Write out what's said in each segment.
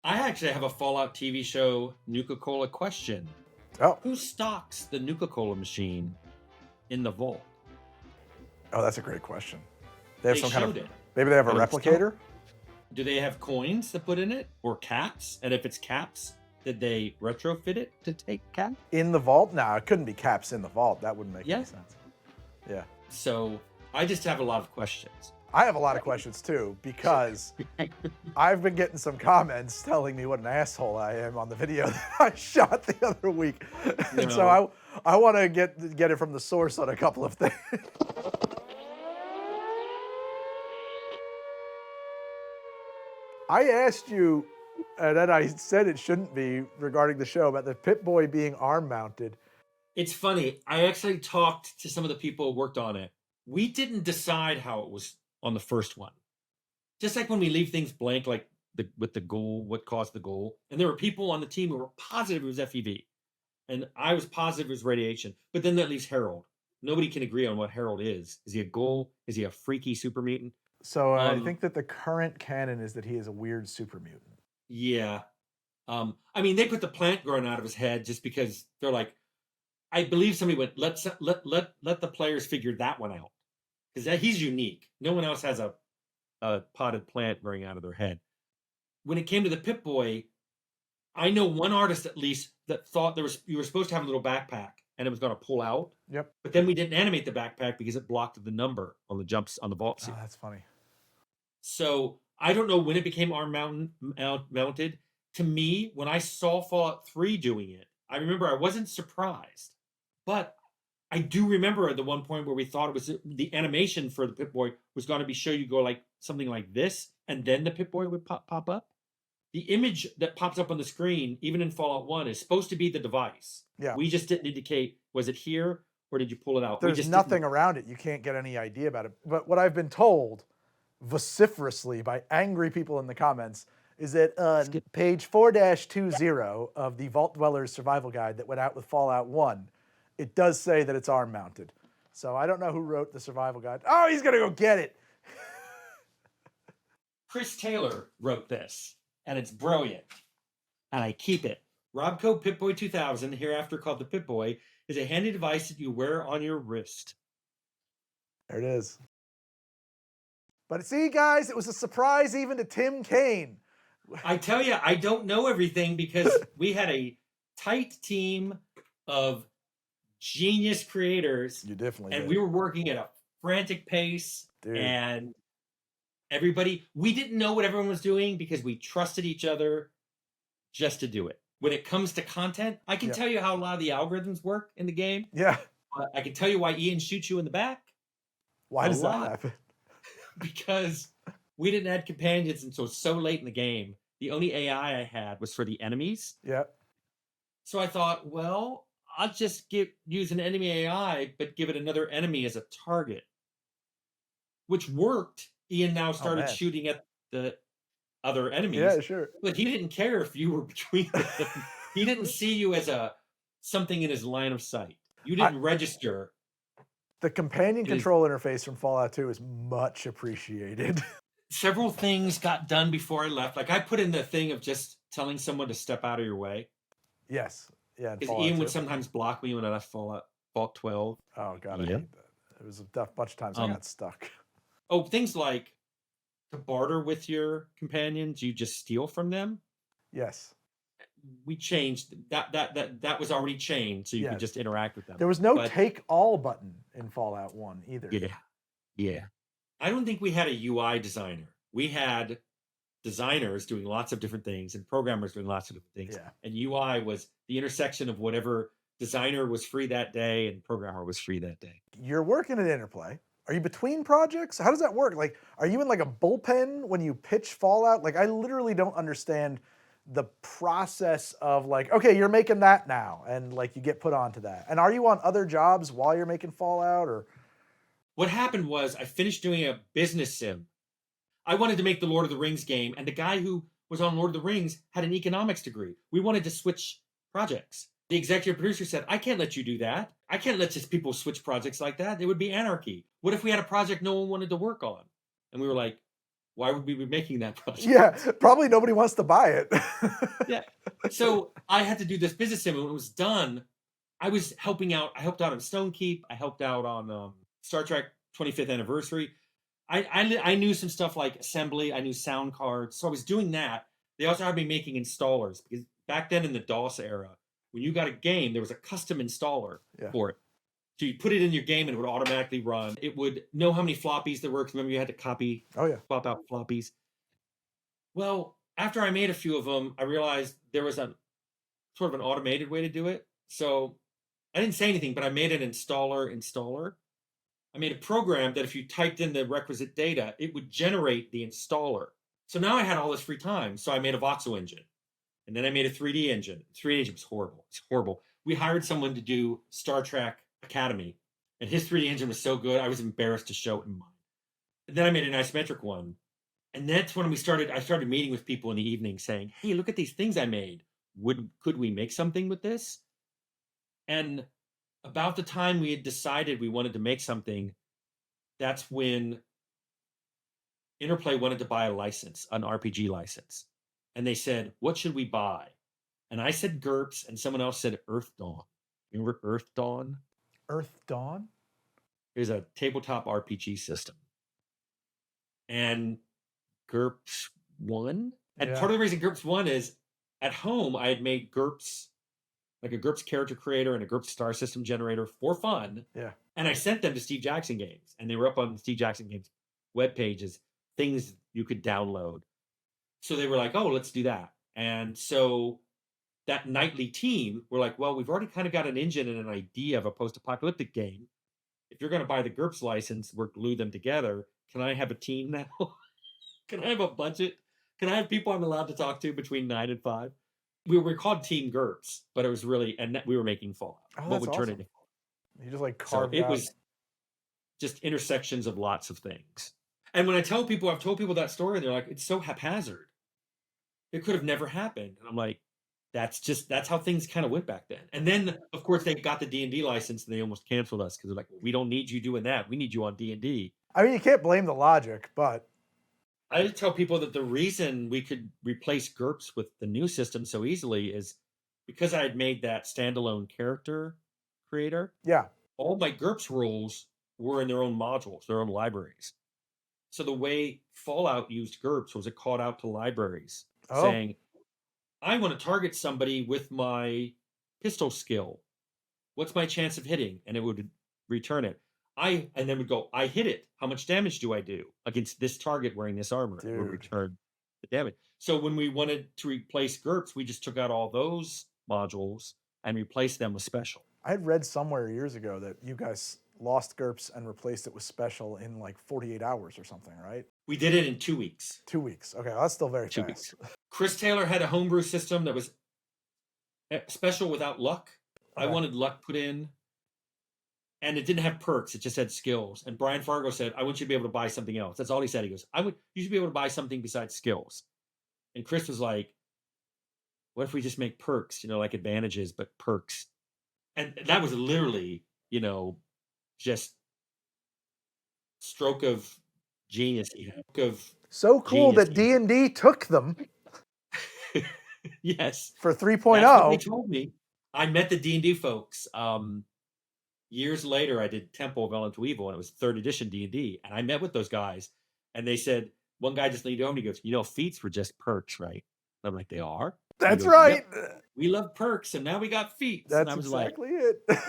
I actually have a Fallout TV show Nuka Cola question. Oh. Who stocks the Nuka Cola machine in the vault? Oh, that's a great question. They have They some kind of. showed it. Maybe they have a And it's replicator. Do they have coins to put in it or caps? And if it's caps, did they retrofit it to take caps? In the vault? No, it couldn't be caps in the vault. That wouldn't make any sense. Yeah. So I just have a lot of questions. I have a lot of questions too, because I've been getting some comments telling me what an asshole I am on the video that I shot the other week. And so I want to get it from the source on a couple of things. I asked you, and then I said it shouldn't be regarding the show, about the Pip Boy being arm mounted. It's funny. I actually talked to some of the people who worked on it. We didn't decide how it was on the first one. Just like when we leave things blank, like with the goal, what caused the goal. And there were people on the team who were positive it was FEV. And I was positive it was radiation. But then that leaves Harold. Nobody can agree on what Harold is. Is he a ghoul? Is he a freaky super mutant? So I think that the current canon is that he is a weird super mutant. Yeah. I mean, they put the plant growing out of his head just because they're like, I believe somebody went, let the players figure that one out. Because he's unique. No one else has a potted plant growing out of their head. When it came to the Pip Boy, I know one artist at least that thought you were supposed to have a little backpack and it was going to pull out. Yep. But then we didn't animate the backpack because it blocked the number on the jumps on the vault suit. Oh, that's funny. So I don't know when it became arm mounted. To me, when I saw Fallout 3 doing it, I remember I wasn't surprised. But I do remember at the one point where we thought it was the animation for the Pip Boy was going to be show you go like something like this, and then the Pip Boy would pop up. The image that pops up on the screen, even in Fallout 1, is supposed to be the device. Yeah. We just didn't indicate, was it here or did you pull it out? There's nothing around it. You can't get any idea about it. But what I've been told vociferously by angry people in the comments is that on page 4-20 of the Vault Dwellers Survival Guide that went out with Fallout 1, it does say that it's arm mounted. So I don't know who wrote the survival guide. Oh, he's going to go get it. Chris Taylor wrote this, and it's brilliant. And I keep it. Robco Pip Boy 2000, hereafter called the Pip Boy, is a handy device that you wear on your wrist. There it is. But see, guys, it was a surprise even to Tim Kaine. I tell you, I don't know everything because we had a tight team of genius creators. You definitely and did. We were working at a frantic pace. Dude. And we didn't know what everyone was doing because we trusted each other just to do it. When it comes to content, I can tell you how a lot of the algorithms work in the game. Yeah. I can tell you why Ian shoots you in the back. Why does that happen? Because we didn't add companions until so late in the game. The only AI I had was for the enemies. Yeah. So I thought, well, I'll just use an enemy AI, but give it another enemy as a target. Which worked. Ian now started shooting at the other enemies. Yeah, sure. But he didn't care if you were between them. He didn't see you as something in his line of sight. You didn't register. The companion control interface from Fallout 2 is much appreciated. Several things got done before I left. Like I put in the thing of just telling someone to step out of your way. Yes. Yeah. Because Ian would sometimes block me when I left Vault 12. Oh, God, I hate that. It was a bunch of times I got stuck. Oh, things like to barter with your companions, you just steal from them. Yes. We changed that was already changed, so you could just interact with them. There was no take all button in Fallout 1 either. Yeah. I don't think we had a UI designer. We had designers doing lots of different things and programmers doing lots of different things. Yeah. And UI was the intersection of whatever designer was free that day and programmer was free that day. You're working at Interplay. Are you between projects? How does that work? Like, are you in like a bullpen when you pitch Fallout? Like, I literally don't understand the process of like, okay, you're making that now, and like you get put onto that. And are you on other jobs while you're making Fallout, or? What happened was I finished doing a business sim. I wanted to make the Lord of the Rings game, and the guy who was on Lord of the Rings had an economics degree. We wanted to switch projects. The executive producer said, I can't let you do that. I can't let just people switch projects like that. It would be anarchy. What if we had a project no one wanted to work on? And we were like, Why would we be making that project? Yeah, probably nobody wants to buy it. Yeah. So I had to do this business sim, and when it was done, I was helping out. I helped out on Stone Keep. I helped out on Star Trek 25th Anniversary. I knew some stuff like assembly. I knew sound cards. So I was doing that. They also had me making installers because back then in the DOS era, when you got a game, there was a custom installer for it. So you put it in your game and it would automatically run. It would know how many floppies there were. Because remember, you had to swap out floppies. Well, after I made a few of them, I realized there was a sort of an automated way to do it. So I didn't say anything, but I made an installer. I made a program that if you typed in the requisite data, it would generate the installer. So now I had all this free time. So I made a Voxel engine. And then I made a 3D engine. 3D engine was horrible. It's horrible. We hired someone to do Star Trek Academy. And his 3D engine was so good, I was embarrassed to show it in mine. And then I made an isometric one. And that's when I started meeting with people in the evening saying, hey, look at these things I made. Could we make something with this? And about the time we had decided we wanted to make something, that's when Interplay wanted to buy a license, an RPG license. And they said, what should we buy? And I said Gurps, and someone else said Earth Dawn. You remember Earth Dawn? Earth Dawn? It was a tabletop RPG system. And Gurps won. And part of the reason Gurps won is at home, I had made Gurps, like a Gurps character creator and a Gurps star system generator for fun. Yeah. And I sent them to Steve Jackson Games. And they were up on Steve Jackson Games web pages, things you could download. So they were like, oh, let's do that. And so that nightly team were like, well, we've already kind of got an engine and an idea of a post-apocalyptic game. If you're going to buy the Gurps license, we're glue them together. Can I have a team now? Can I have a budget? Can I have people I'm allowed to talk to between 9 and 5? We were called Team Gurps, but it was really, and we were making Fallout. Oh, what would turn it? You just like carved out. It was just intersections of lots of things. And when I've told people that story, they're like, it's so haphazard. It could have never happened. And I'm like, that's how things kind of went back then. And then, of course, they got the D&D license and they almost canceled us because they're like, well, we don't need you doing that. We need you on D&D. I mean, you can't blame the logic, but I tell people that the reason we could replace Gurps with the new system so easily is because I had made that standalone character creator. Yeah. All my Gurps rules were in their own modules, their own libraries. So the way Fallout used Gurps was it called out to libraries saying, I want to target somebody with my pistol skill. What's my chance of hitting? And it would return it. And then would go, I hit it. How much damage do I do against this target wearing this armor? It would return the damage. So when we wanted to replace Gurps, we just took out all those modules and replaced them with special. I had read somewhere years ago that you guys lost Gurps and replaced it with special in like 48 hours or something, right? We did it in 2 weeks. 2 weeks. Okay, well, that's still very 2 fast. weeks. Chris Taylor had a homebrew system that was special without luck. Okay. I wanted luck put in. And it didn't have perks. It just had skills. And Brian Fargo said, I want you to be able to buy something else. That's all he said. He goes, you should be able to buy something besides skills. And Chris was like, what if we just make perks, like advantages, but perks? And that was literally, just stroke of genius. So cool that D&D took them. Yes. For 3.0. That's what they told me. I met the D&D folks. Years later, I did Temple of Elemental Evil, and it was 3rd edition D&D. And I met with those guys, and they said, one guy just leaned over and he goes, feats were just perks, right? And I'm like, they are? That's right. Yep. We love perks, and now we got feats. That's and I was exactly like,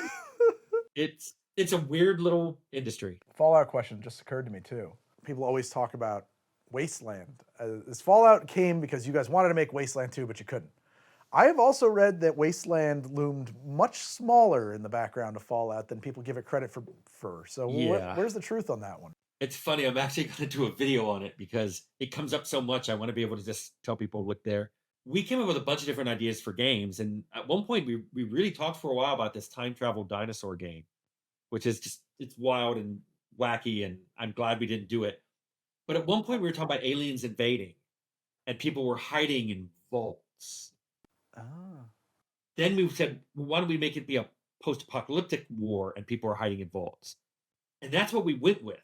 it. It's a weird little industry. Fallout question just occurred to me, too. People always talk about Wasteland. This Fallout came because you guys wanted to make Wasteland 2, but you couldn't. I have also read that Wasteland loomed much smaller in the background of Fallout than people give it credit for. So where's the truth on that one? It's funny. I'm actually going to do a video on it because it comes up so much. I want to be able to just tell people, look there. We came up with a bunch of different ideas for games. And at one point, we really talked for a while about this time travel dinosaur game, which is just, it's wild and wacky. And I'm glad we didn't do it. But at one point, we were talking about aliens invading and people were hiding in vaults. Then we said, well, why don't we make it be a post-apocalyptic war and people are hiding in vaults? And that's what we went with.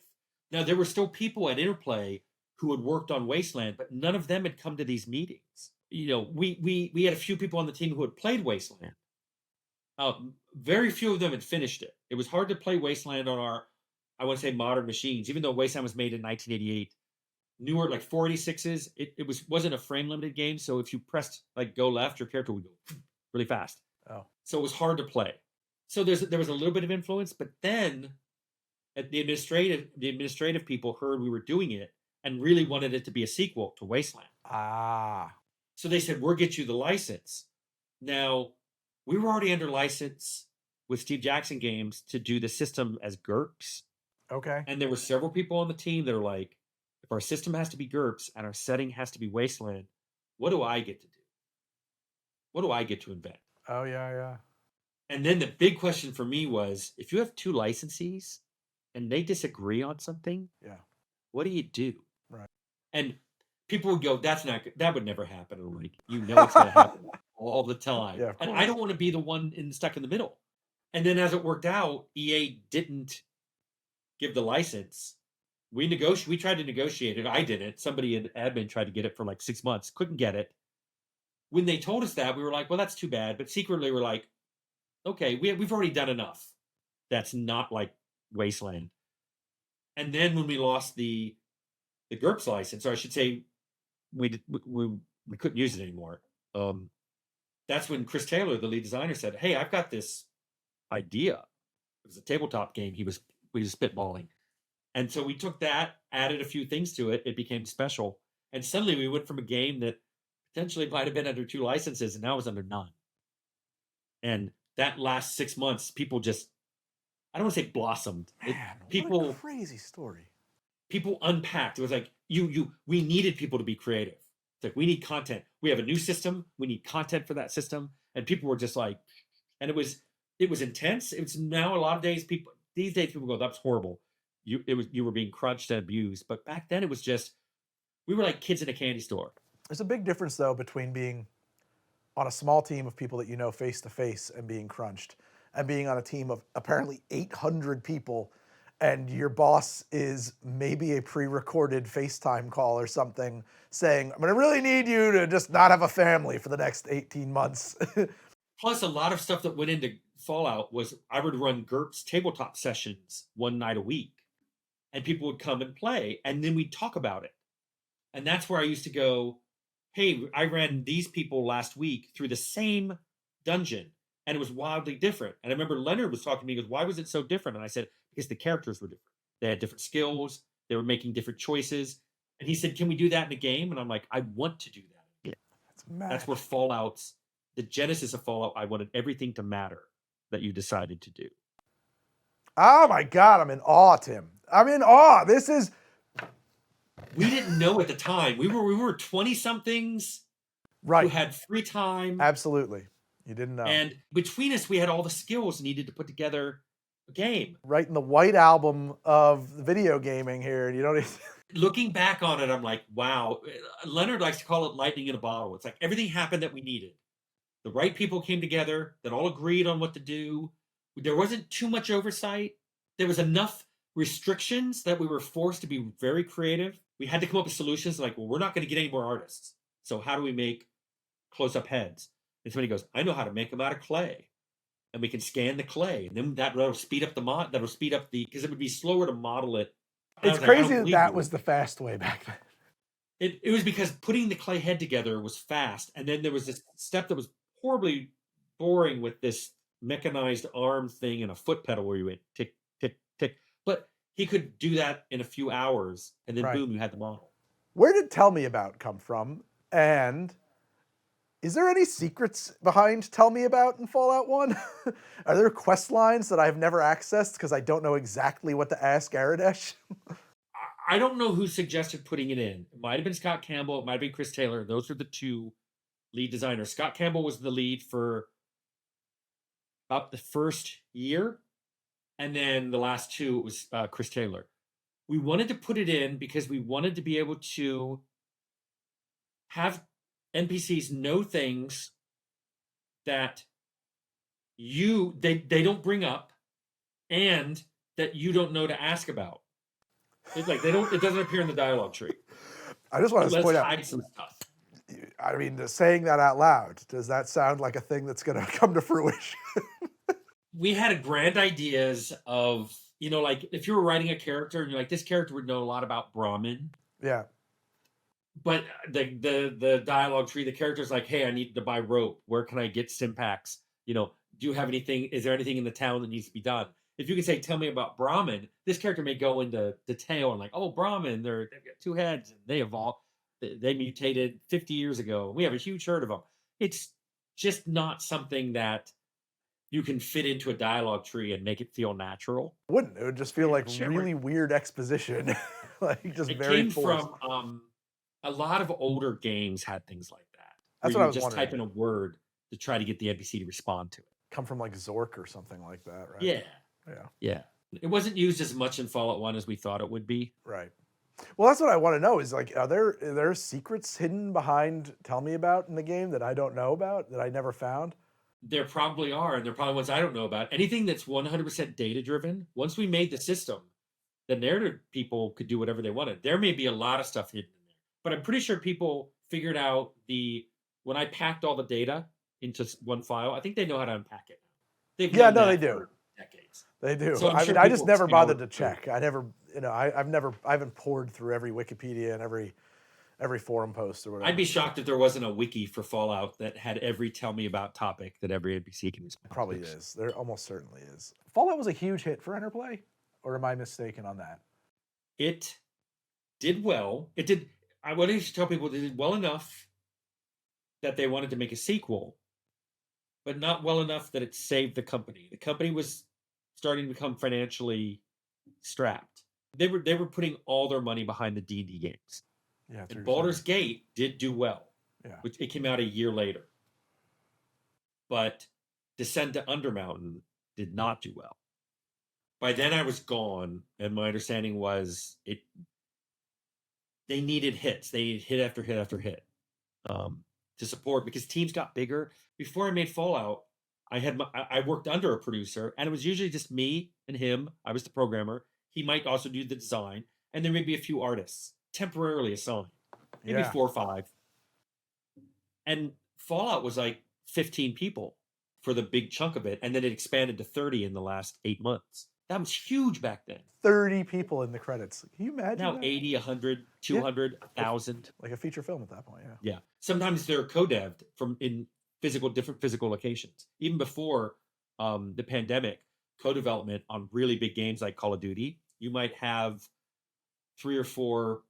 Now, there were still people at Interplay who had worked on Wasteland, but none of them had come to these meetings. You know, we had a few people on the team who had played Wasteland. Very few of them had finished it. It was hard to play Wasteland on our, I want to say, modern machines, even though Wasteland was made in 1988. Newer, like 486s, it wasn't a frame limited game. So if you pressed like go left, your character would go really fast. Oh. So it was hard to play. So there was a little bit of influence, but then the administrative people heard we were doing it and really wanted it to be a sequel to Wasteland. So they said, we'll get you the license. Now, we were already under license with Steve Jackson Games to do the system as Gurps. Okay. And there were several people on the team that are like, if our system has to be Gurps and our setting has to be Wasteland, what do I get to do? What do I get to invent? Oh, yeah. And then the big question for me was, if you have two licensees and they disagree on something, what do you do? Right. And people would go, that's not good. That would never happen. I'm like, you know it's going to happen all the time. Yeah, and I don't want to be the one stuck in the middle. And then as it worked out, EA didn't give the license. We tried to negotiate it. I didn't. Somebody in admin tried to get it for like 6 months. Couldn't get it. When they told us that, we were like, well, that's too bad. But secretly we're like, okay, we've already done enough. That's not like Wasteland. And then when we lost the GURPS license, or I should say, we couldn't use it anymore. That's when Chris Taylor, the lead designer, said, "Hey, I've got this idea." It was a tabletop game. We was spitballing, and so we took that, added a few things to it. It became special, and suddenly we went from a game that potentially might have been under 2 licenses, and now is under none. And that last 6 months, people just, I don't want to say blossomed. Man, people, what a crazy story. People unpacked. It was like, we needed people to be creative. It's like, we need content. We have a new system. We need content for that system. And people were just like, and it was intense. It's now a lot of days, these days people go, that's horrible. You were being crunched and abused. But back then it was just, we were like kids in a candy store. There's a big difference though between being on a small team of people that you know face to face and being crunched, and being on a team of apparently 800 people, and your boss is maybe a pre-recorded FaceTime call or something saying, I'm gonna really need you to just not have a family for the next 18 months. Plus, a lot of stuff that went into Fallout was I would run GURPS tabletop sessions one night a week, and people would come and play, and then we'd talk about it. And that's where I used to go, hey, I ran these people last week through the same dungeon, and it was wildly different. And I remember Leonard was talking to me, he goes, why was it so different? And I said, because the characters were different. They had different skills. They were making different choices. And he said, can we do that in a game? And I'm like, I want to do that. Yeah, that's where Fallout's, the genesis of Fallout, I wanted everything to matter that you decided to do. Oh my God, I'm in awe, Tim. I'm in awe. This is... We didn't know at the time. We were 20-somethings right. who had free time. Absolutely. You didn't know. And between us, we had all the skills needed to put together a game. Right in the White Album of video gaming here. You don't even... Looking back on it, I'm like, wow. Leonard likes to call it lightning in a bottle. It's like everything happened that we needed. The right people came together that all agreed on what to do. There wasn't too much oversight. There was enough restrictions that we were forced to be very creative. We had to come up with solutions like, well, we're not going to get any more artists. So how do we make close-up heads? And somebody goes, I know how to make them out of clay. And we can scan the clay. And then that'll speed up because it would be slower to model it. It's crazy that was the fast way back then. It was because putting the clay head together was fast. And then there was this step that was horribly boring with this mechanized arm thing and a foot pedal where you went tick, tick, tick. But he could do that in a few hours, and then boom, you had the model. Where did Tell Me About come from? And is there any secrets behind Tell Me About in Fallout 1? Are there quest lines that I've never accessed because I don't know exactly what to ask Aradesh? I don't know who suggested putting it in. It might have been Scott Campbell. It might have been Chris Taylor. Those are the 2 lead designers. Scott Campbell was the lead for about the first year. And then the last 2, it was Chris Taylor. We wanted to put it in because we wanted to be able to have NPCs know things that they don't bring up and that you don't know to ask about. It's like it doesn't appear in the dialogue tree. I just want to Let's point out, hide some stuff. I mean, just saying that out loud, does that sound like a thing that's going to come to fruition? We had grand ideas of, like if you were writing a character and you're like, this character would know a lot about Brahmin, Yeah. but the dialogue tree, the character's like, hey, I need to buy rope. Where can I get Stimpaks? Do you have anything? Is there anything in the town that needs to be done? If you can say, tell me about Brahmin, this character may go into detail and like, oh, Brahmin, they've got two heads and they evolved. They mutated 50 years ago. We have a huge herd of them. It's just not something that you can fit into a dialogue tree and make it feel natural. Wouldn't. It would just feel like Sure. really weird exposition. Like just It very came forced. from a lot of older games had things like that. That's where what I you was just wondering. type in a word to try to get the NPC to respond to it. Come from like Zork or something like that, right? Yeah. Yeah. Yeah. It wasn't used as much in Fallout 1 as we thought it would be. Right. Well, that's what I want to know is like, are there secrets hidden behind Tell Me About in the game that I don't know about, that I never found? There probably are, and there are probably ones I don't know about. Anything that's 100% data driven, once we made the system, the narrative people could do whatever they wanted. There may be a lot of stuff hidden in there, but I'm pretty sure people figured out when I packed all the data into one file, I think they know how to unpack it. They've Yeah, known no, that they do. for decades. They do. So I'm I sure mean, I just people never bothered to scoured check. I haven't poured through every Wikipedia and every forum post or whatever. I'd be shocked if there wasn't a wiki for Fallout that had every tell me about topic that every NPC can respond to. Probably is. There almost certainly is. Fallout was a huge hit for Interplay, or am I mistaken on that? It did well. It did. I wanted to tell people it did well enough that they wanted to make a sequel, but not well enough that it saved the company. The company was starting to become financially strapped. They were putting all their money behind the D&D games. Yeah. And Baldur's Gate did do well. Yeah. Which it came out a year later. But Descent to Undermountain did not do well. By then I was gone, and my understanding was they needed hits. They needed hit after hit after hit to support, because teams got bigger. Before I made Fallout, I worked under a producer, and it was usually just me and him. I was the programmer. He might also do the design, and there may be a few artists temporarily assigned, maybe 4 or 5. And Fallout was like 15 people for the big chunk of it, and then it expanded to 30 in the last 8 months. That was huge back then. 30 people in the credits. Can you imagine? Now that? 80, 100, 200, 1,000. Like a feature film at that point, yeah. Yeah. Sometimes they're co-deved in different physical locations. Even before the pandemic, co-development on really big games like Call of Duty, you might have 3 or 4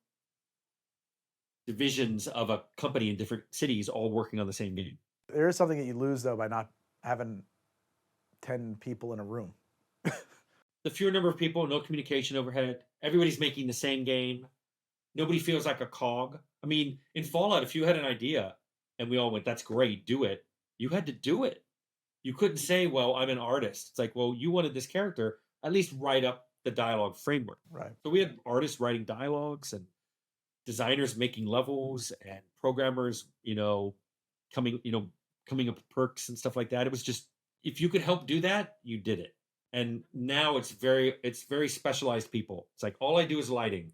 divisions of a company in different cities all working on the same game. There is something that you lose, though, by not having 10 people in a room. The fewer number of people, no communication overhead. Everybody's making the same game. Nobody feels like a cog. I mean, in Fallout, if you had an idea and we all went, that's great, do it, you had to do it. You couldn't say, well, I'm an artist. It's like, well, you wanted this character, at least write up the dialogue framework. Right. So we had artists writing dialogues and designers making levels and programmers, coming up with perks and stuff like that. It was just, if you could help do that, you did it. And now it's very specialized people. It's like, all I do is lighting.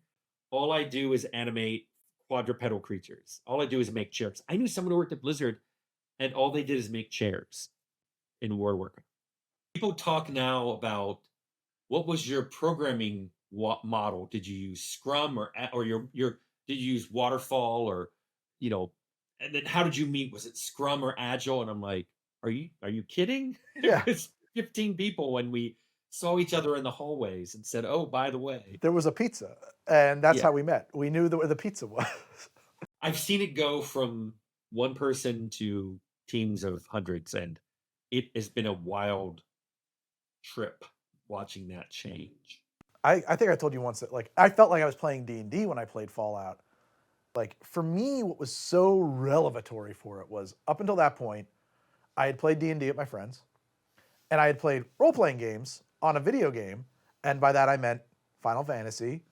All I do is animate quadrupedal creatures. All I do is make chairs. I knew someone who worked at Blizzard, and all they did is make chairs in World of Warcraft. People talk now about, what was your programming model? Did you use Scrum or did you use Waterfall, or and then how did you meet? Was it Scrum or Agile? And I'm like, are you kidding? Yeah. It's 15 people when we saw each other in the hallways and said, oh, by the way. There was a pizza, and that's how we met. We knew where the pizza was. I've seen it go from one person to teams of hundreds, and it has been a wild trip watching that change. I think I told you once that, like, I felt like I was playing D&D when I played Fallout. Like, for me, what was so revelatory for it was, up until that point, I had played D&D with my friends, and I had played role-playing games on a video game, and by that I meant Final Fantasy,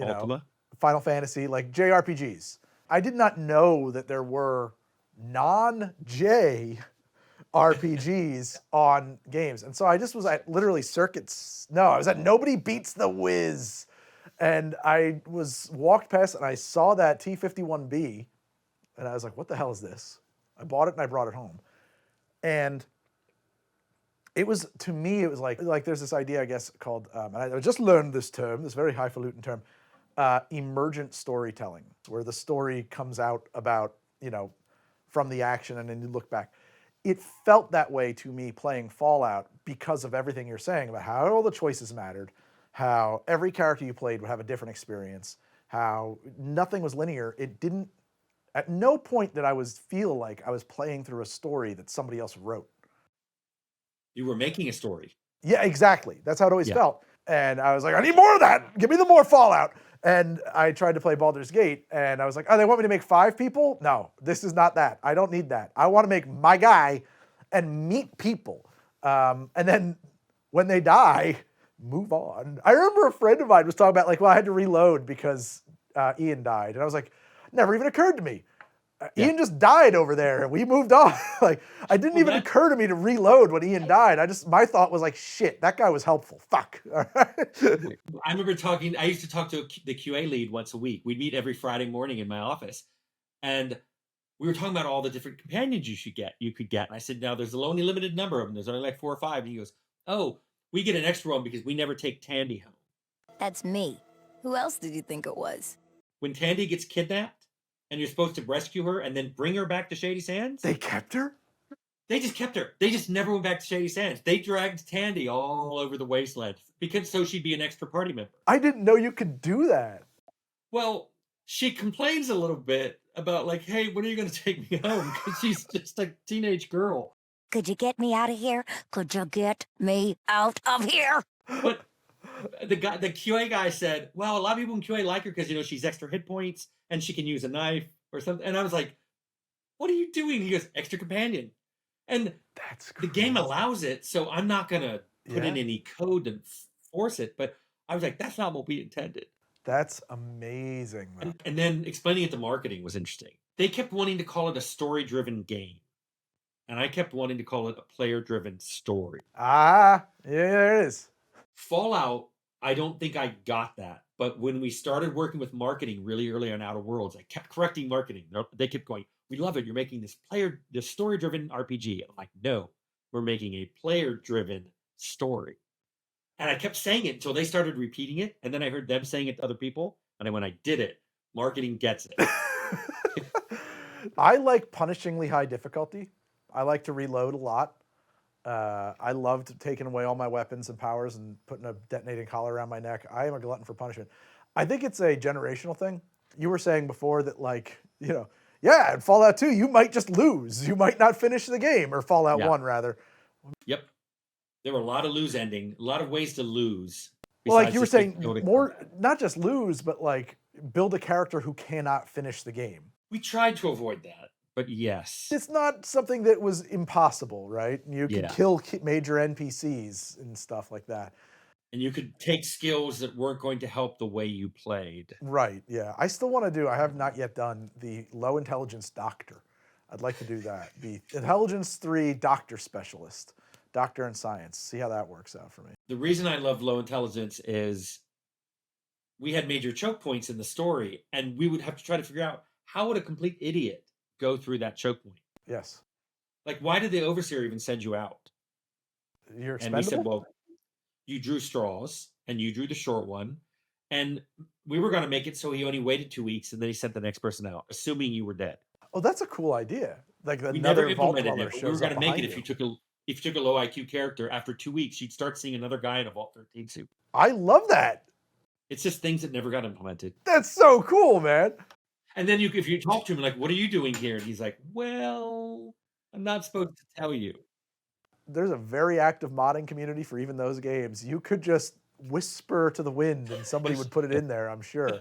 Ultima? Final Fantasy, like JRPGs. I did not know that there were non-J RPGs on games. And so I just was at literally circuits. No, I was at Nobody Beats the Whiz And I walked past and I saw that T-51B, and I was like, what the hell is this? I bought it and I brought it home. And it was, to me, it was like there's this idea, I guess, called, and I just learned this term, this very highfalutin term, emergent storytelling, where the story comes out about, from the action and then you look back. It felt that way to me playing Fallout because of everything you're saying about how all the choices mattered, how every character you played would have a different experience, how nothing was linear. It didn't, at no point did I feel like I was playing through a story that somebody else wrote. You were making a story. Yeah, exactly. That's how it always felt. And I was like, I need more of that. Give me the more Fallout. And I tried to play Baldur's Gate, and I was like, oh, they want me to make 5 people? No, this is not that. I don't need that. I want to make my guy and meet people. And then when they die, move on. I remember a friend of mine was talking about, like, well, I had to reload because Ian died. And I was like, never even occurred to me. Ian just died over there and we moved on. Like, it didn't even occur to me to reload when Ian died. My thought was like, shit, that guy was helpful. Fuck. All right. I remember I used to talk to the QA lead once a week. We'd meet every Friday morning in my office. And we were talking about all the different companions you could get. And I said, now there's only a limited number of them. There's only like 4 or 5. And he goes, oh, we get an extra one because we never take Tandi home. That's me. Who else did you think it was? When Tandi gets kidnapped, and you're supposed to rescue her and then bring her back to Shady Sands? They kept her? They just kept her. They just never went back to Shady Sands. They dragged Tandi all over the wasteland so she'd be an extra party member. I didn't know you could do that. Well, she complains a little bit about like, hey, when are you going to take me home? Because she's just a teenage girl. Could you get me out of here? Could you get me out of here? But the QA guy said, well, a lot of people in QA like her because, she's extra hit points and she can use a knife or something. And I was like, what are you doing? He goes, extra companion. And that's the game allows it, so I'm not going to put in any code and force it. But I was like, that's not what we intended. That's amazing. And then explaining it to marketing was interesting. They kept wanting to call it a story-driven game. And I kept wanting to call it a player-driven story. Ah, yeah, there it is. Fallout, I don't think I got that. But when we started working with marketing really early on Outer Worlds, I kept correcting marketing. They kept going, we love it. You're making this story-driven RPG. I'm like, no, we're making a player-driven story. And I kept saying it until they started repeating it. And then I heard them saying it to other people. And when I did it, marketing gets it. I like punishingly high difficulty. I like to reload a lot. I loved taking away all my weapons and powers and putting a detonating collar around my neck. I am a glutton for punishment. I think it's a generational thing. You were saying before that, like, in Fallout 2, you might just lose. You might not finish the game, or Fallout 1, rather. Yep. There were a lot of lose ending, a lot of ways to lose. Well, like you were saying, more, not just lose, but like build a character who cannot finish the game. We tried to avoid that. But yes. It's not something that was impossible, right? You could kill major NPCs and stuff like that. And you could take skills that weren't going to help the way you played. Right, yeah. I still want to I have not yet done the low intelligence doctor. I'd like to do that. The intelligence 3 doctor specialist. Doctor in science. See how that works out for me. The reason I love low intelligence is we had major choke points in the story, and we would have to try to figure out how would a complete idiot go through that choke point. Yes. Like, why did the overseer even send you out? You're expendable? And we said, well, you drew straws, and you drew the short one, and we were going to make it so he only waited 2 weeks, and then he sent the next person out, assuming you were dead. Oh, that's a cool idea. Like we never implemented it. We were going to make it if you took a low IQ character, after 2 weeks, you'd start seeing another guy in a Vault 13 suit. I love that. It's just things that never got implemented. That's so cool, man. And then if you talk to him, like, what are you doing here? And he's like, well, I'm not supposed to tell you. There's a very active modding community for even those games. You could just whisper to the wind and somebody would put it in there, I'm sure.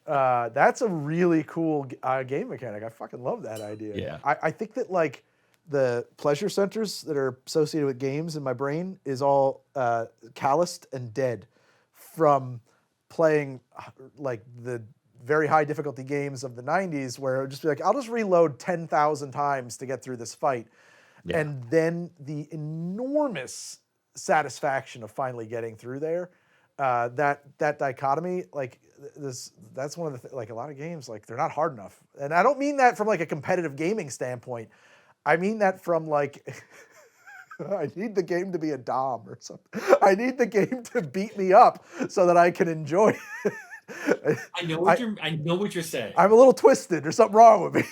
That's a really cool game mechanic. I fucking love that idea. Yeah. I think that, like, the pleasure centers that are associated with games in my brain is all calloused and dead from playing, like, the very high difficulty games of the 90s where it would just be like, I'll just reload 10,000 times to get through this fight. Yeah. And then the enormous satisfaction of finally getting through there. that dichotomy, like that's one of the like a lot of games, like they're not hard enough. And I don't mean that from like a competitive gaming standpoint. I mean that from like I need the game to be a dom or something. I need the game to beat me up so that I can enjoy it. I know what you're saying. I'm a little twisted. There's something wrong with me.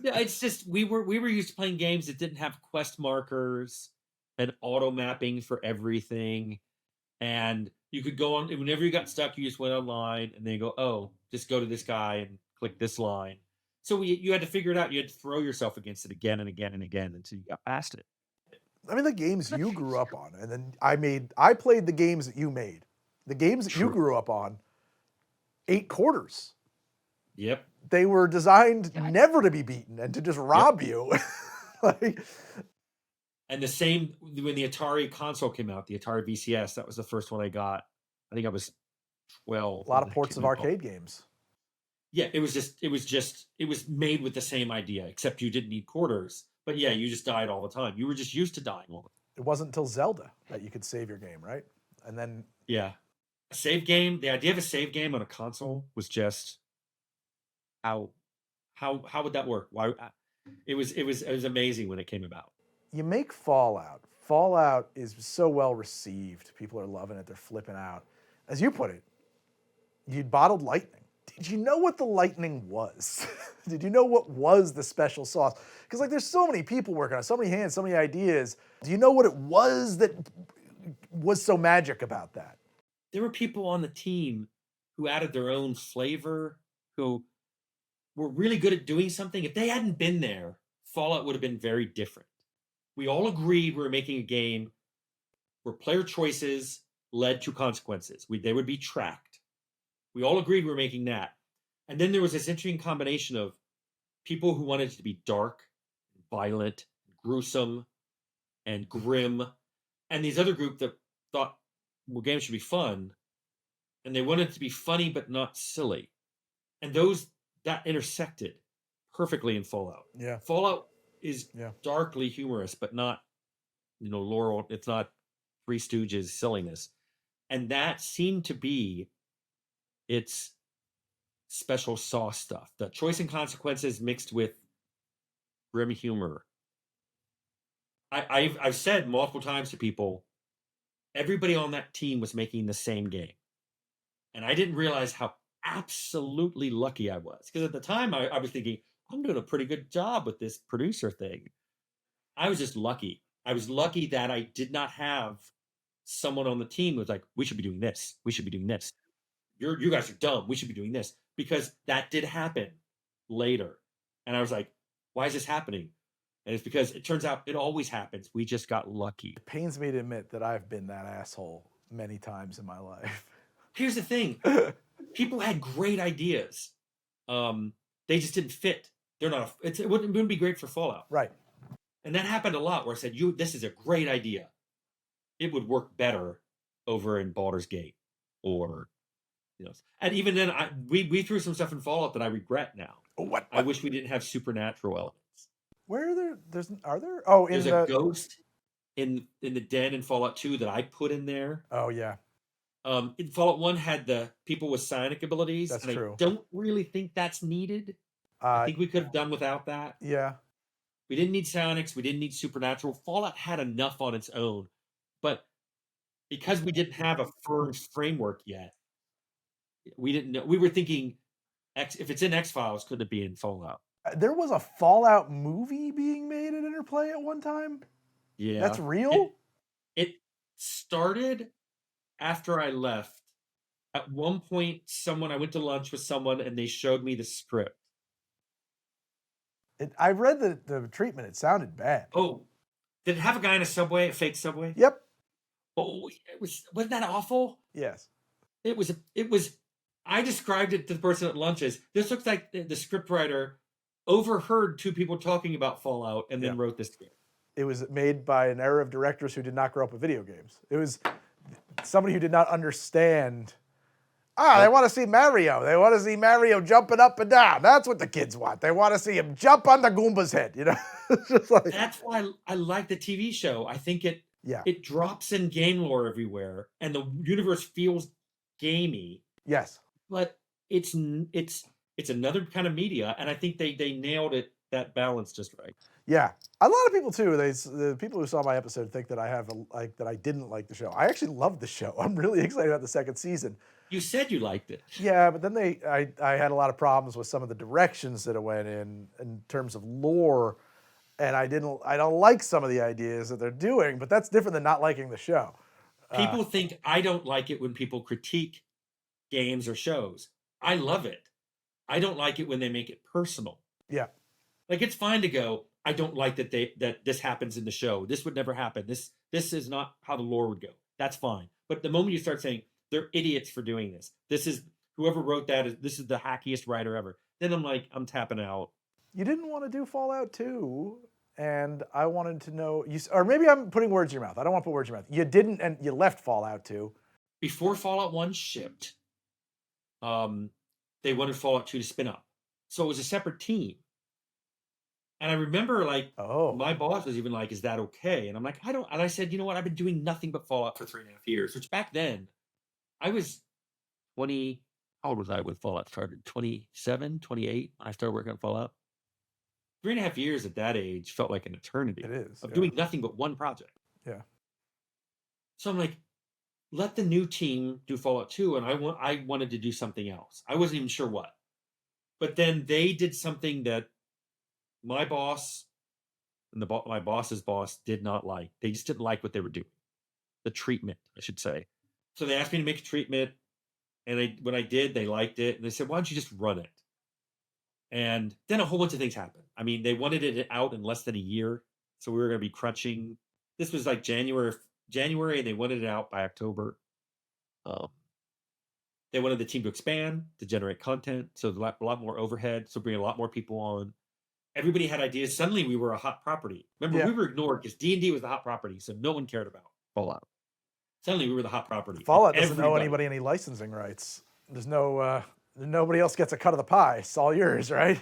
Yeah, it's just we were used to playing games that didn't have quest markers and auto mapping for everything, and you could go on whenever you got stuck. You just went online and then you go, oh, just go to this guy and click this line. So you had to figure it out. You had to throw yourself against it again and again and again until you got past it. I mean, the games you grew up on, and then I played the games that you made. The games that you grew up on, 8 quarters. Yep. They were designed never to be beaten and to just rob you. Like, and the same when the Atari console came out, the Atari VCS, that was the first one I got. I think I was 12. A lot of ports of arcade games. Yeah, it was made with the same idea, except you didn't need quarters. But yeah, you just died all the time. You were just used to dying all the time. It wasn't until Zelda that you could save your game, right? And then yeah, a save game. The idea of a save game on a console was just how would that work? Why? It was amazing when it came about. You make Fallout. Fallout is so well received. People are loving it. They're flipping out. As you put it, you bottled lightning. Did you know what the lightning was? Did you know what was the special sauce? Because like there's so many people working on it, so many hands, so many ideas. Do you know what it was that was so magic about that? There were people on the team who added their own flavor, who were really good at doing something. If they hadn't been there, Fallout would have been very different. We all agreed we were making a game where player choices led to consequences. They would be tracked. We all agreed we were making that. And then there was this interesting combination of people who wanted it to be dark, violent, gruesome, and grim, and these other group that thought, well, games should be fun, and they wanted it to be funny but not silly. And that intersected perfectly in Fallout. Yeah. Fallout is darkly humorous, but not, Laurel. It's not Three Stooges silliness. And that seemed to be its special sauce stuff. The choice and consequences mixed with grim humor. I've said multiple times to people, everybody on that team was making the same game. And I didn't realize how absolutely lucky I was. Because at the time, I was thinking, I'm doing a pretty good job with this producer thing. I was just lucky. I was lucky that I did not have someone on the team who was like, we should be doing this. We should be doing this. You guys are dumb. We should be doing this. Because that did happen later. And I was like, why is this happening? And it's because it turns out it always happens. We just got lucky. It pains me to admit that I've been that asshole many times in my life. Here's the thing. People had great ideas. They just didn't fit. It wouldn't be great for Fallout. Right. And that happened a lot where I said, this is a great idea. It would work better over in Baldur's Gate or, and even then we threw some stuff in Fallout that I regret now. What? I wish we didn't have supernatural elements. Where are there? Oh, there's a ghost in the den in Fallout 2 that I put in there. Oh yeah. In Fallout 1 had the people with psionic abilities. That's true. I don't really think that's needed. I think we could have done without that. Yeah. We didn't need psionics. We didn't need supernatural. Fallout had enough on its own. But because we didn't have a firm framework yet, we didn't know. We were thinking, if it's in X-Files, could it be in Fallout? There was a Fallout movie being made at Interplay at one time? Yeah. That's real? It started after I left. At one point, I went to lunch with someone and they showed me the script. I read the treatment. It sounded bad. Oh, did it have a guy in a subway, a fake subway? Yep. Oh, wasn't that awful? Yes. It was. I described it to the person at lunch as, this looks like the scriptwriter overheard two people talking about Fallout and then wrote this script. It was made by an era of directors who did not grow up with video games. It was somebody who did not understand. They want to see Mario. They want to see Mario jumping up and down. That's what the kids want. They want to see him jump on the Goomba's head. It's just like, that's why I like the TV show. I think it Yeah. It drops in game lore everywhere, and the universe feels gamey. Yes. But it's another kind of media, and I think they nailed it, that balance just right. Yeah, a lot of people too. The people who saw my episode think that that I didn't like the show. I actually loved the show. I'm really excited about the second season. You said you liked it. Yeah, but then I had a lot of problems with some of the directions that it went in terms of lore, and I don't like some of the ideas that they're doing. But that's different than not liking the show. People think I don't like it when people critique games or shows. I love it. I don't like it when they make it personal. Yeah. Like, it's fine to go, I don't like that this happens in the show. This would never happen. This is not how the lore would go. That's fine. But the moment you start saying they're idiots for doing this, this is whoever wrote that, this is the hackiest writer ever, then I'm tapping out. You didn't want to do Fallout 2, and I wanted to know, or maybe I'm putting words in your mouth. I don't want to put words in your mouth. You didn't, and you left Fallout 2. Before Fallout 1 shipped, they wanted Fallout 2 to spin up. So it was a separate team. And I remember, my boss was even like, is that okay? And I'm like, and I said, you know what? I've been doing nothing but Fallout for 3.5 years, which back then, I was 20, how old was I when Fallout started? 27, 28, when I started working on Fallout. 3.5 years at that age felt like an eternity. It is. Of doing nothing but one project. Yeah. So I'm like, let the new team do Fallout 2, and I wanted to do something else. I wasn't even sure what. But then they did something that my boss and my boss's boss did not like. They just didn't like what they were doing. The treatment, I should say. So they asked me to make a treatment, and when I did, they liked it. And they said, why don't you just run it? And then a whole bunch of things happened. I mean, they wanted it out in less than a year. So we were going to be crunching. This was like January, and they wanted it out by October. They wanted the team to expand, to generate content. So a lot more overhead. So bring a lot more people on. Everybody had ideas. Suddenly we were a hot property. Remember, we were ignored because D&D was the hot property. So no one cared about Fallout. Suddenly we were the hot property. Fallout doesn't owe anybody any licensing rights. There's nobody else gets a cut of the pie. It's all yours, right?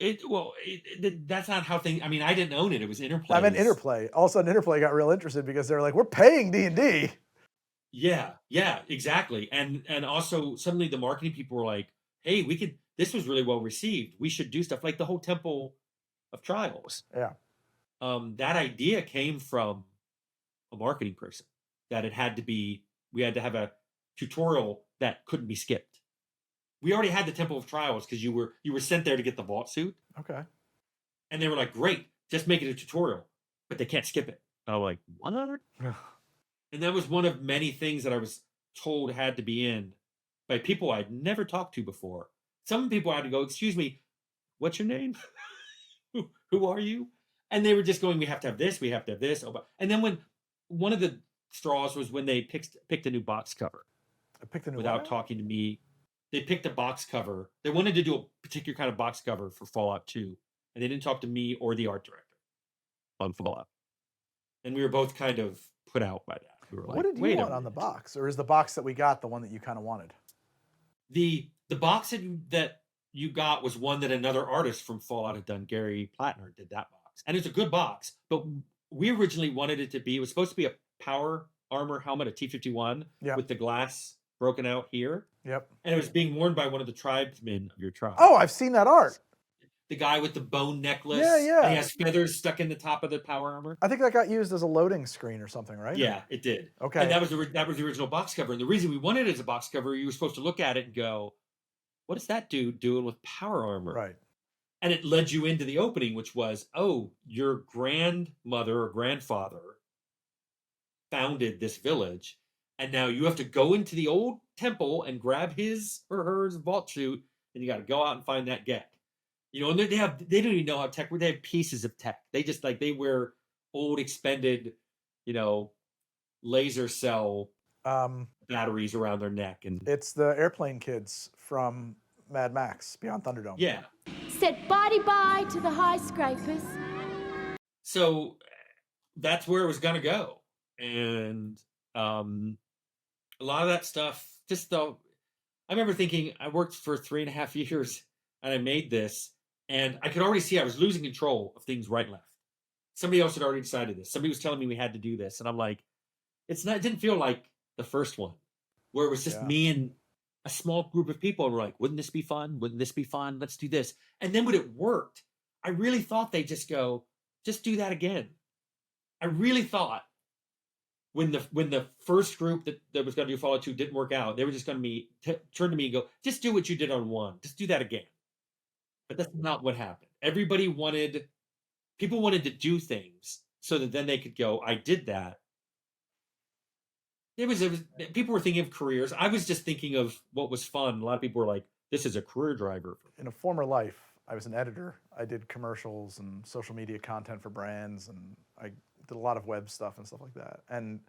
That's not how things. I mean, I didn't own it. It was Interplay. I meant Interplay. All of a sudden, Interplay got real interested because they're like, we're paying D&D. Yeah, exactly. And also suddenly the marketing people were like, hey, this was really well received. We should do stuff like the whole Temple of Trials. Yeah. That idea came from a marketing person, that we had to have a tutorial that couldn't be skipped. We already had the Temple of Trials because you were sent there to get the vault suit. Okay. And they were like, great, just make it a tutorial, but they can't skip it. I was like, what? And that was one of many things that I was told had to be in by people I'd never talked to before. Some people had to go, excuse me, what's your name? Who are you? And they were just going, we have to have this, we have to have this. And then when one of the straws was when they picked a new box cover. Without talking to me. They picked a box cover. They wanted to do a particular kind of box cover for Fallout 2. And they didn't talk to me or the art director on Fallout. And we were both kind of put out by that. We were like, what did you want on the box? Or is the box that we got the one that you kind of wanted? The box that you got was one that another artist from Fallout had done. Gary Plattner did that box. And it's a good box. But we originally wanted it was supposed to be a power armor helmet, a T-51, with the glass broken out here. Yep. And it was being worn by one of the tribesmen of your tribe. Oh, I've seen that art. The guy with the bone necklace. Yeah. And he has feathers stuck in the top of the power armor. I think that got used as a loading screen or something, right? Yeah, it did. Okay. And that was the original box cover. And the reason we wanted it as a box cover, you were supposed to look at it and go, what is that dude doing with power armor? Right. And it led you into the opening, which was, oh, your grandmother or grandfather founded this village. And now you have to go into the old temple and grab his or her vault suit, and you got to go out and find that Gek. You know, and they don't even know how tech. They have pieces of tech. They just they wear old expended, laser cell batteries around their neck, and it's the airplane kids from Mad Max Beyond Thunderdome. Yeah. Said bye to the high scrapers. So that's where it was gonna go, and a lot of that stuff. I remember thinking I worked for 3.5 years and I made this, and I could already see I was losing control of things right and left. somebody else had already decided this. Somebody was telling me we had to do this, and I'm like, it didn't feel like the first one, where it was just me and a small group of people, and we're like, wouldn't this be fun? Wouldn't this be fun? Let's do this. And then when it worked, I really thought they'd just go, just do that again. I really thought when the first group that was going to do Fallout 2 didn't work out, they were just going to turn to me and go, just do what you did on 1. Just do that again. But that's not what happened. People wanted to do things so that then they could go, I did that. It was people were thinking of careers. I was just thinking of what was fun. A lot of people were like, this is a career driver. In a former life, I was an editor. I did commercials and social media content for brands, and I did a lot of web stuff and stuff like that. And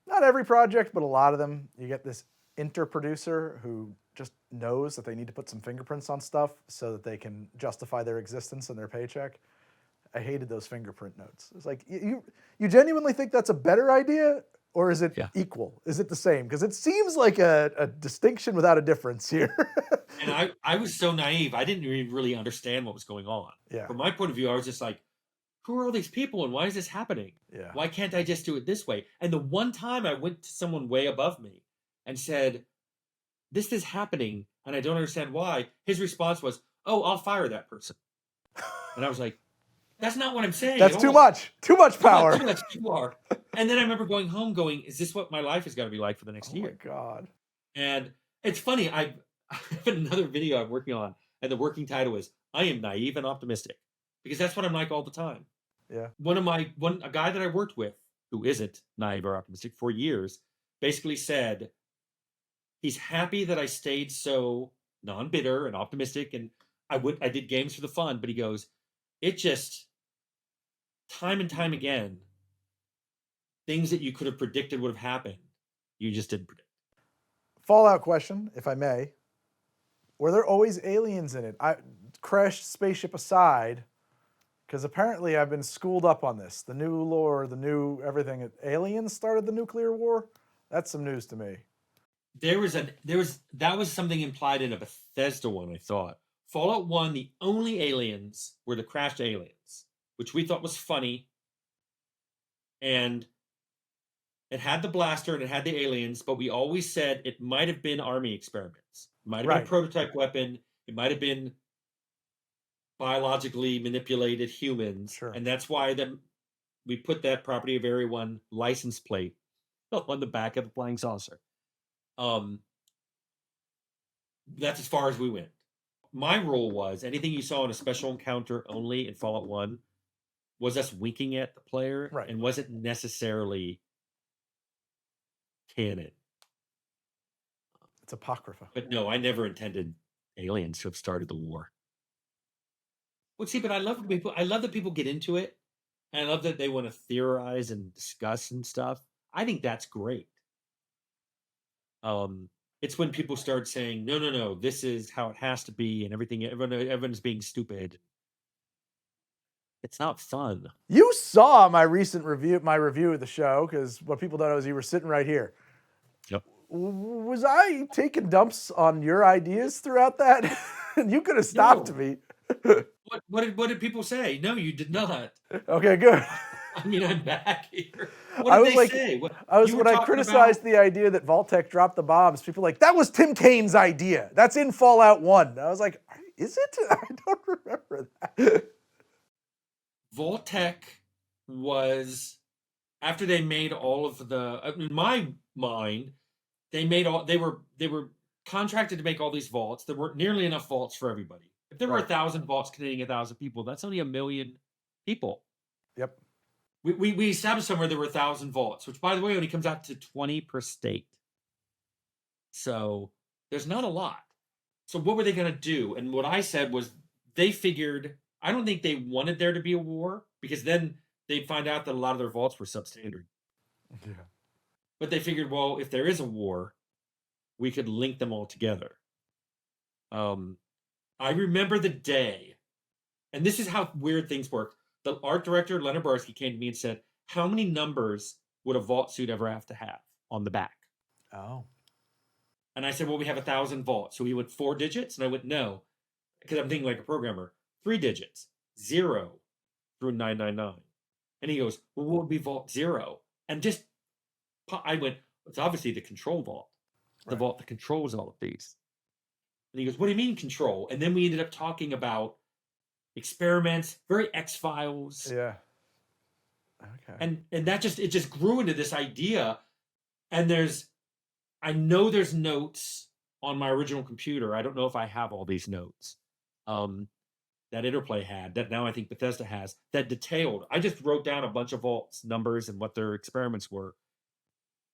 not every project, but a lot of them, you get this inter-producer who just knows that they need to put some fingerprints on stuff so that they can justify their existence and their paycheck. I hated those fingerprint notes. It's like, you genuinely think that's a better idea, or is it equal? Is it the same? Because it seems like a distinction without a difference here. And I was so naive. I didn't even really understand what was going on. Yeah. From my point of view, I was just like, who are all these people and why is this happening? Yeah. Why can't I just do it this way? And the one time I went to someone way above me and said, this is happening and I don't understand why, his response was, oh, I'll fire that person. And I was like, that's not what I'm saying. That's too much. Too much power. Too much power. And then I remember going home going, is this what my life is going to be like for the next year? Oh, my God. And it's funny. I have another video I'm working on, and the working title is, I am naive and optimistic. Because that's what I'm like all the time. Yeah. A guy that I worked with, who isn't naive or optimistic for years, basically said he's happy that I stayed so non-bitter and optimistic, and I did games for the fun, but he goes, it just, time and time again, things that you could have predicted would have happened, you just didn't predict. Fallout question, if I may. Were there always aliens in it? Crashed spaceship aside, because apparently I've been schooled up on this. The new lore, the new everything. Aliens started the nuclear war? That's some news to me. That was something implied in a Bethesda one, I thought. Fallout 1, the only aliens were the crashed aliens, which we thought was funny. And it had the blaster and it had the aliens, but we always said it might have been army experiments. It might have been a prototype weapon. It might have been biologically manipulated humans. Sure. And that's why we put that Property of Area 1 license plate on the back of the flying saucer. That's as far as we went. My rule was anything you saw in a special encounter only in Fallout 1 was us winking at the player and wasn't necessarily canon. It's apocrypha. But no, I never intended aliens to have started the war. Well, see, but I love that people get into it, and I love that they want to theorize and discuss and stuff. I think that's great. It's when people start saying, no, this is how it has to be, and everyone's being stupid. It's not fun. You saw my recent review of the show, because what people don't know is you were sitting right here. Yep. Was I taking dumps on your ideas throughout that? You could have stopped me. What did people say? No, you did not. Okay, good. I mean, I'm back here. What did they say? When I criticized the idea that Vault-Tec dropped the bombs, people were like, that was Tim Kain's idea. That's in Fallout 1. I was like, is it? I don't remember that. Vault-Tec was, after they made all of in my mind, they were contracted to make all these vaults. There weren't nearly enough vaults for everybody. If there were 1,000 vaults containing 1,000 people, that's only 1 million people. Yep. We established somewhere there were 1,000 vaults, which, by the way, only comes out to 20 per state. So there's not a lot. So what were they going to do? And what I said was they figured, I don't think they wanted there to be a war, because then they'd find out that a lot of their vaults were substandard. Yeah. But they figured, well, if there is a war, we could link them all together. I remember the day, and this is how weird things work. The art director, Leonard Barsky, came to me and said, how many numbers would a vault suit ever have to have on the back? Oh. And I said, well, we have 1,000 vaults. So he went 4 digits? And I went, no. Because I'm thinking like a programmer. 3 digits. 0, through 999. And he goes, well, what would be Vault 0? And just, I went, it's obviously the control vault. The vault that controls all of these. And he goes, what do you mean control? And then we ended up talking about experiments, very X-Files. Yeah. Okay. And that it just grew into this idea. And I know there's notes on my original computer. I don't know if I have all these notes that Interplay had, that now I think Bethesda has, that detailed. I just wrote down a bunch of vaults numbers and what their experiments were.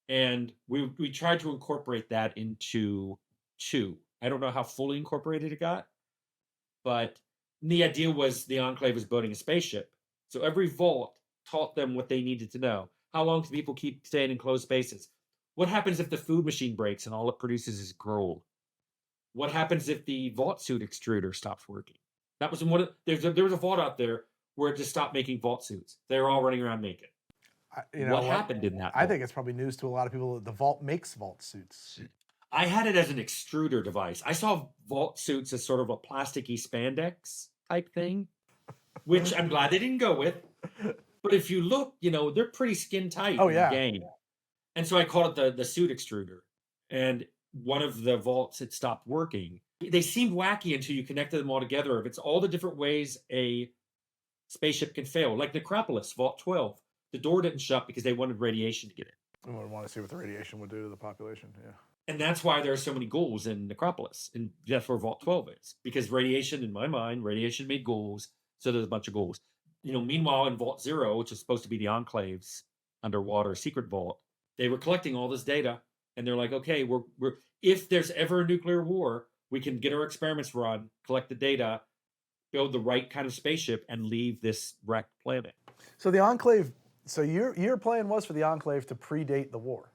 And we tried to incorporate that into 2. I don't know how fully incorporated it got, but the idea was the Enclave was building a spaceship. So every vault taught them what they needed to know. How long can people keep staying in closed spaces? What happens if the food machine breaks and all it produces is gruel? What happens if the vault suit extruder stops working? That was there was a vault out there where it just stopped making vault suits. They were all running around naked. What happened in that vault? I think it's probably news to a lot of people that the vault makes vault suits. I had it as an extruder device. I saw vault suits as sort of a plasticky spandex type thing, which I'm glad they didn't go with. But if you look, they're pretty skin tight in the game. And so I called it the suit extruder. And one of the vaults had stopped working. They seemed wacky until you connected them all together. If it's all the different ways a spaceship can fail, like Necropolis, Vault 12. The door didn't shut because they wanted radiation to get in. I would want to see what the radiation would do to the population. Yeah. And that's why there are so many ghouls in Necropolis. And that's where Vault 12 is. Because radiation, in my mind, radiation made ghouls. So there's a bunch of ghouls. Meanwhile, in Vault 0, which is supposed to be the Enclave's underwater secret vault, they were collecting all this data. And they're like, okay, we're if there's ever a nuclear war, we can get our experiments run, collect the data, build the right kind of spaceship, and leave this wrecked planet. So the Enclave, so your plan was for the Enclave to predate the war.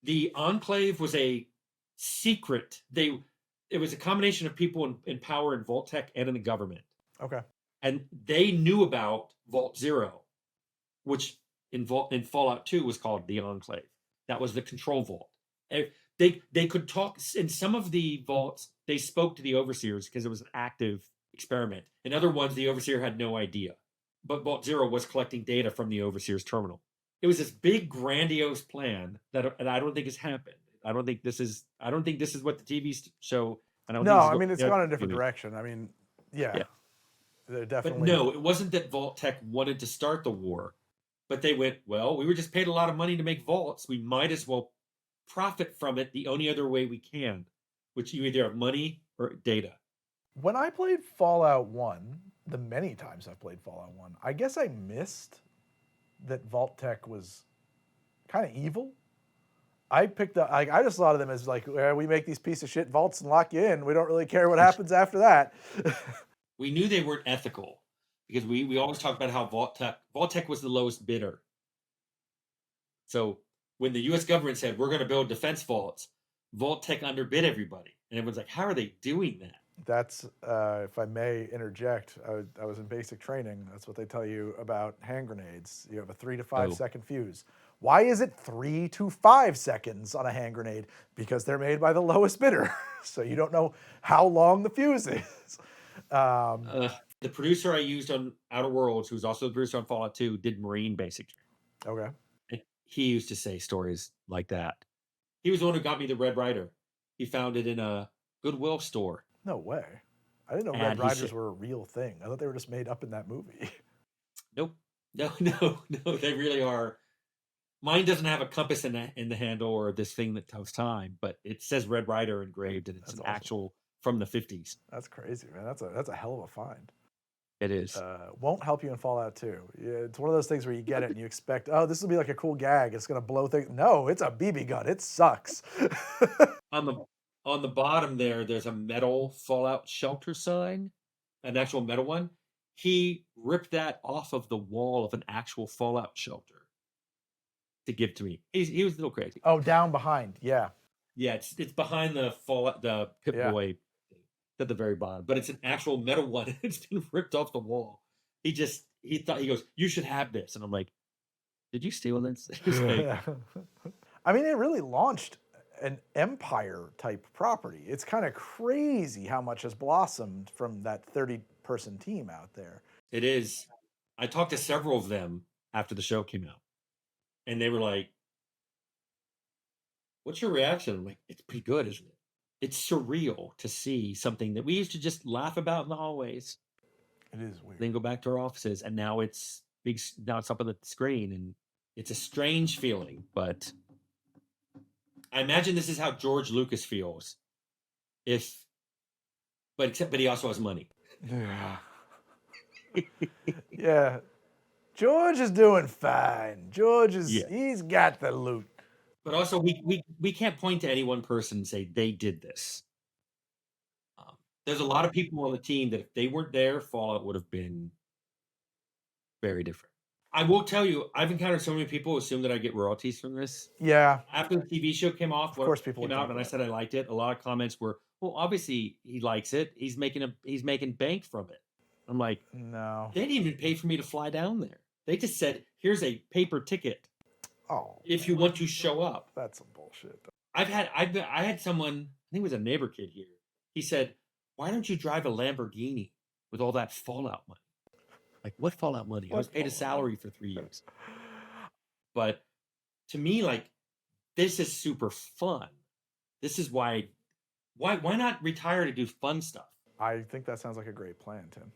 The Enclave was a secret. It was a combination of people in power in Vault-Tec and in the government. Okay. And they knew about Vault 0, which in Fallout 2 was called the Enclave. That was the control vault. They could talk in some of the vaults. They spoke to the overseers because it was an active experiment. In other ones, the overseer had no idea. But Vault 0 was collecting data from the overseer's terminal. It was this big, grandiose plan that I don't think has happened. I don't think this is what the TV show. It's gone in a different direction. Yeah. They're definitely. But no, it wasn't that Vault-Tec wanted to start the war, but they went, well, we were just paid a lot of money to make vaults. We might as well profit from it the only other way we can, which you either have money or data. When I played Fallout 1, the many times I've played Fallout 1, I guess I missed that Vault-Tec was kind of evil. I just thought of them as like, we make these piece of shit vaults and lock you in. We don't really care what happens after that. We knew they weren't ethical because we always talk about how Vault-Tec was the lowest bidder. So when the U.S. government said, we're going to build defense vaults, Vault-Tec underbid everybody. And everyone's like, how are they doing that? That's, if I may interject, I was in basic training. That's what they tell you about hand grenades. You have a 3 to 5 second fuse. Why is it 3 to 5 seconds on a hand grenade? Because they're made by the lowest bidder. So you don't know how long the fuse is. The producer I used on Outer Worlds, who's also the producer on Fallout 2, did Marine basic training. Okay. And he used to say stories like that. He was the one who got me the Red Ryder. He found it in a Goodwill store. No way. I didn't know Red Riders were a real thing. I thought they were just made up in that movie. Nope. No, they really are. Mine doesn't have a compass in the handle or this thing that tells time, but it says Red Ryder engraved, and it's actual from the 50s. That's crazy, man. That's a hell of a find. It is. Won't help you in Fallout 2. It's one of those things where you get it and you expect, oh, this will be like a cool gag. It's going to blow things. No, it's a BB gun. It sucks. On the bottom there's a metal Fallout shelter sign, an actual metal one. He ripped that off of the wall of an actual Fallout shelter to give to me. He was a little crazy. Oh, down behind. Yeah. Yeah, it's behind the Pip Boy at the very bottom, but it's an actual metal one. It's been ripped off the wall. He goes, you should have this. And I'm like, did you steal this? It really launched an empire type property. It's kind of crazy how much has blossomed from that 30-person team out there. It is. I talked to several of them after the show came out, and they were like, "What's your reaction?" I'm like, "It's pretty good, isn't it? It's surreal to see something that we used to just laugh about in the hallways, It is weird. then go back to our offices, and now it's big. Now it's up on the screen, and it's a strange feeling. But I imagine this is how George Lucas feels, but he also has money. Yeah. Yeah. George is doing fine. George is he's got the loot. But also, we can't point to any one person and say they did this. There's a lot of people on the team that if they weren't there, Fallout would have been very different. I will tell you, I've encountered so many people who assume that I get royalties from this. Yeah. After the TV show came off, Of course people came would out, think and I that. said I liked it. A lot of comments were, "Well, obviously he likes it. He's making bank from it." I'm like, No. they didn't even pay for me to fly down there. They just said, "Here's a paper ticket Oh. if you want to show up." That's some bullshit. I had someone, I think it was a neighbor kid here. He said, "Why don't you drive a Lamborghini with all that Fallout money?" Like, what Fallout money? I was paid a salary for 3 years. But to me, like, this is super fun. This is why not retire to do fun stuff? I think that sounds like a great plan, Tim.